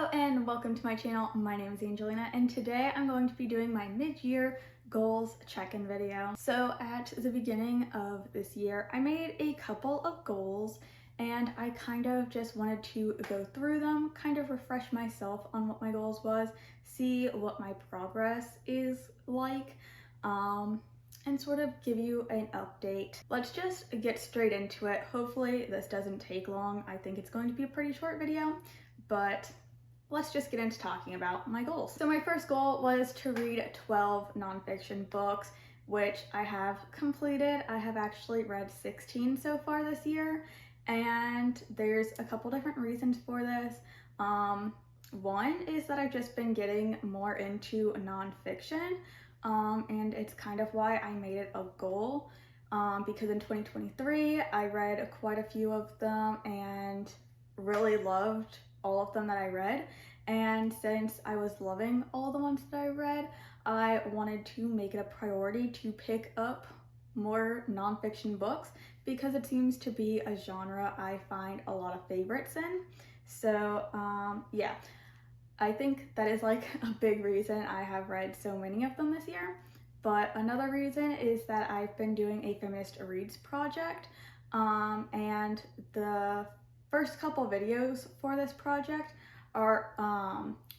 Hello and welcome to my channel. My name is Angelina and today I'm going to be doing my mid-year goals check-in video. So at the beginning of this year, I made a couple of goals and I kind of just wanted to go through them, kind of refresh myself on what my goals was, see what my progress is like, and sort of give you an update. Let's just get straight into it. Hopefully this doesn't take long. I think it's going to be a pretty short video, but let's just get into talking about my goals. So my first goal was to read 12 nonfiction books, which I have completed. I have actually read 16 so far this year, and there's a couple different reasons for this. One is that I've just been getting more into nonfiction, and it's kind of why I made it a goal, because in 2023 I read quite a few of them and really loved all of them that I read, and since I was loving all the ones that I read, I wanted to make it a priority to pick up more nonfiction books because it seems to be a genre I find a lot of favorites in. So yeah, I think that is like a big reason I have read so many of them this year. But another reason is that I've been doing a feminist reads project, and the first couple videos for this project are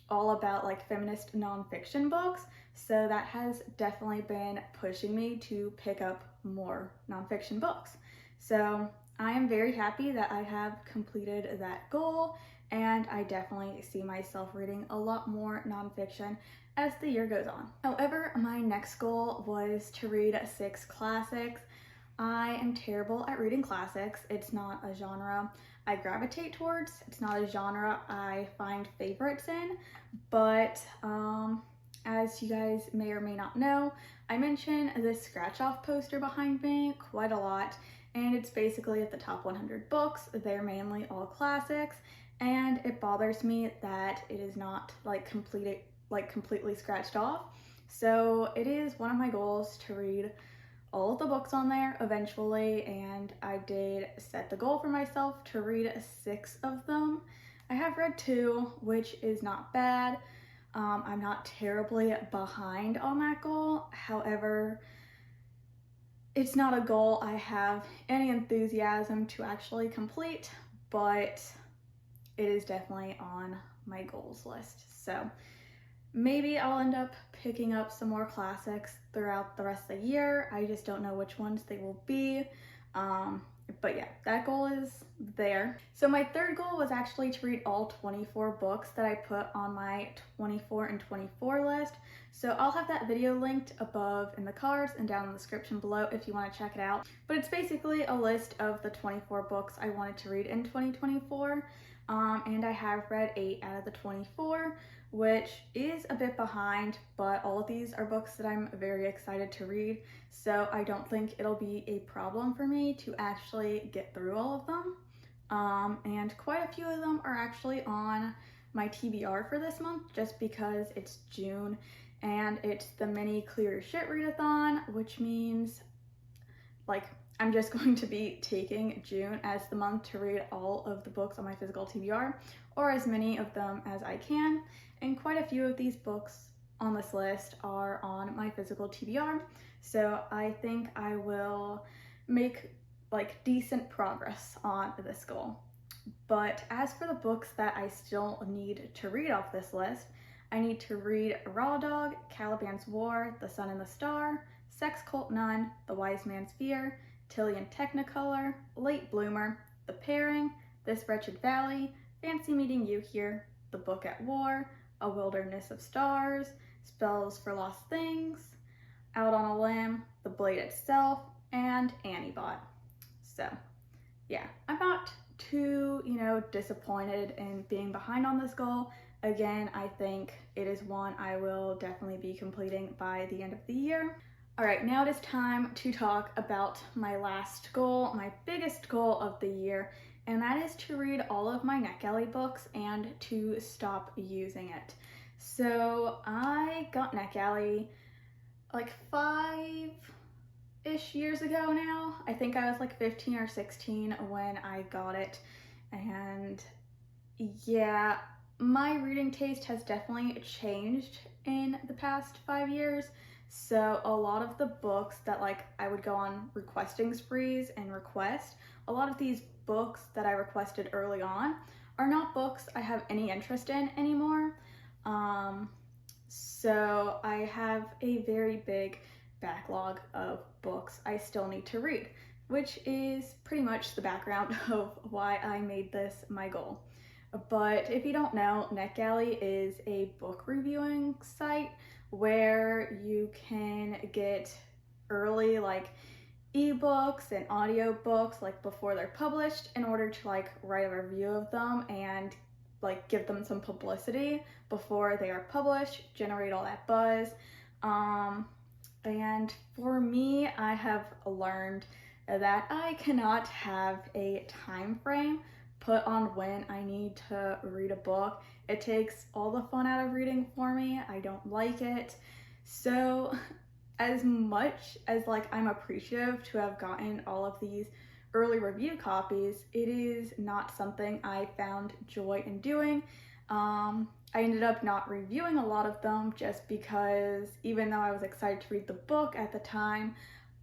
all about like feminist nonfiction books, so that has definitely been pushing me to pick up more nonfiction books. So I am very happy that I have completed that goal, and I definitely see myself reading a lot more nonfiction as the year goes on. However, my next goal was to read 6 classics. I am terrible at reading classics. It's not a genre I gravitate towards. It's not a genre I find favorites in, but as you guys may or may not know, I mention this scratch-off poster behind me quite a lot, and it's basically at the top 100 books. They're mainly all classics, and it bothers me that it is not completely scratched off. So it is one of my goals to read all of the books on there eventually, and I did set the goal for myself to read 6 of them. I have read 2, which is not bad. I'm not terribly behind on that goal. However, it's not a goal I have any enthusiasm to actually complete, but it is definitely on my goals list. So maybe I'll end up picking up some more classics throughout the rest of the year. I just don't know which ones they will be. But yeah, that goal is there. So my third goal was actually to read all 24 books that I put on my 24 and 24 list. So I'll have that video linked above in the cards and down in the description below if you want to check it out. But it's basically a list of the 24 books I wanted to read in 2024. And I have read 8 out of the 24, which is a bit behind, but all of these are books that I'm very excited to read, so I don't think it'll be a problem for me to actually get through all of them. And quite a few of them are actually on my TBR for this month, just because it's June and it's the mini Clear Your Shit readathon, which means like I'm just going to be taking June as the month to read all of the books on my physical TBR, or as many of them as I can, and quite a few of these books on this list are on my physical TBR, so I think I will make like decent progress on this goal. But as for the books that I still need to read off this list, I need to read Raw Dog, Caliban's War, The Sun and the Star, Sex Cult Nun, The Wise Man's Fear, Tilly and Technicolor, Late Bloomer, The Pairing, This Wretched Valley, Fancy Meeting You Here, The Book at War, A Wilderness of Stars, Spells for Lost Things, Out on a Limb, The Blade Itself, and Annibot. So yeah, I'm not too, disappointed in being behind on this goal. Again, I think it is one I will definitely be completing by the end of the year. All right, now it is time to talk about my last goal, my biggest goal of the year, and that is to read all of my NetGalley books and to stop using it. So I got NetGalley like 5-ish years ago now. I think I was like 15 or 16 when I got it, and yeah, my reading taste has definitely changed in the past 5 years. So a lot of the books that like I would go on requesting sprees and request, a lot of these books that I requested early on are not books I have any interest in anymore. So I have a very big backlog of books I still need to read, which is pretty much the background of why I made this my goal. But if you don't know, NetGalley is a book reviewing site where you can get early like ebooks and audiobooks like before they're published in order to like write a review of them and like give them some publicity before they are published, generate all that buzz. And for me, I have learned that I cannot have a time frame put on when I need to read a book. It takes all the fun out of reading for me. I don't like it. So as much as like I'm appreciative to have gotten all of these early review copies, it is not something I found joy in doing. I ended up not reviewing a lot of them just because even though I was excited to read the book at the time,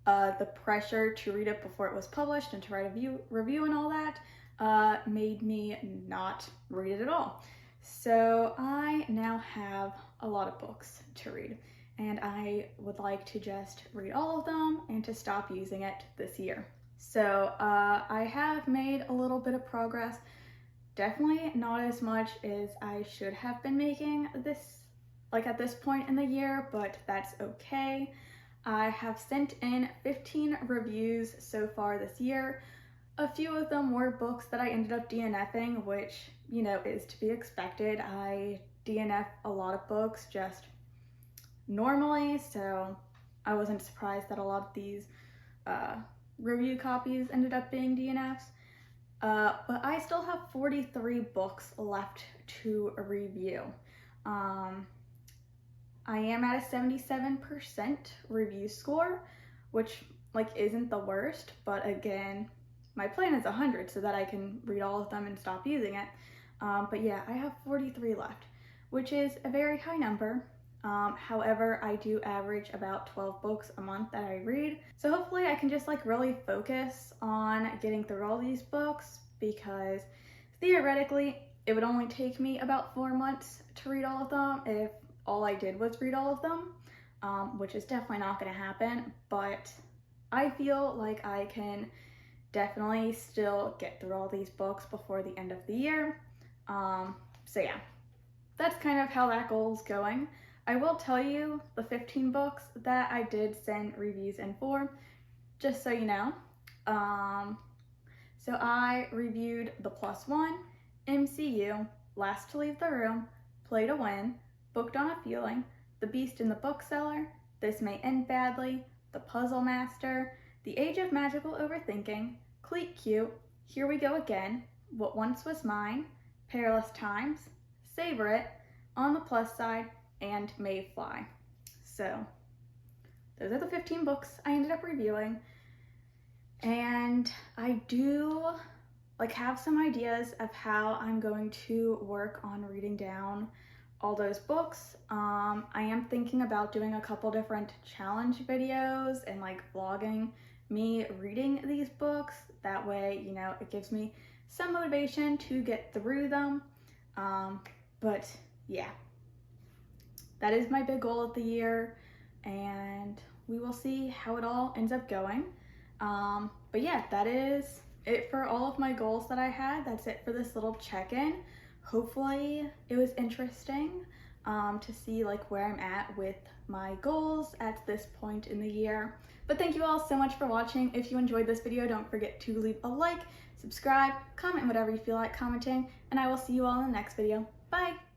the pressure to read it before it was published and to write a review and all that made me not read it at all. So I now have a lot of books to read, and I would like to just read all of them and to stop using it this year. So I have made a little bit of progress. Definitely not as much as I should have been making this, like at this point in the year, but that's okay. I have sent in 15 reviews so far this year. A few of them were books that I ended up DNFing, which, you know, is to be expected. I DNF a lot of books just normally, so I wasn't surprised that a lot of these review copies ended up being DNFs. But I still have 43 books left to review. I am at a 77% review score, which like isn't the worst, but again, my plan is 100 so that I can read all of them and stop using it. But yeah, I have 43 left, which is a very high number. However, I do average about 12 books a month that I read. So hopefully I can just like really focus on getting through all these books, because theoretically it would only take me about 4 months to read all of them if all I did was read all of them, which is definitely not going to happen. But I feel like I can definitely still get through all these books before the end of the year. So yeah, that's kind of how that goal is going. I will tell you the 15 books that I did send reviews in for, just so you know. So I reviewed The Plus One, MCU, Last to Leave the Room, Play to Win, Booked on a Feeling, The Beast in the Bookseller, This May End Badly, The Puzzle Master, The Age of Magical Overthinking, Cleat Cute, Here We Go Again, What Once Was Mine, Perilous Times, Savor It, On the Plus Side, and Maeve Fly. So those are the 15 books I ended up reviewing, and I do like have some ideas of how I'm going to work on reading down all those books. I am thinking about doing a couple different challenge videos and like vlogging me reading these books. That way, you know, it gives me some motivation to get through them. But yeah, that is my big goal of the year, and we will see how it all ends up going. But yeah, that is it for all of my goals that I had. That's it for this little check-in. Hopefully it was interesting to see like where I'm at with my goals at this point in the year. But thank you all so much for watching. If you enjoyed this video, don't forget to leave a like, subscribe, comment whatever you feel like commenting, and I will see you all in the next video. Bye!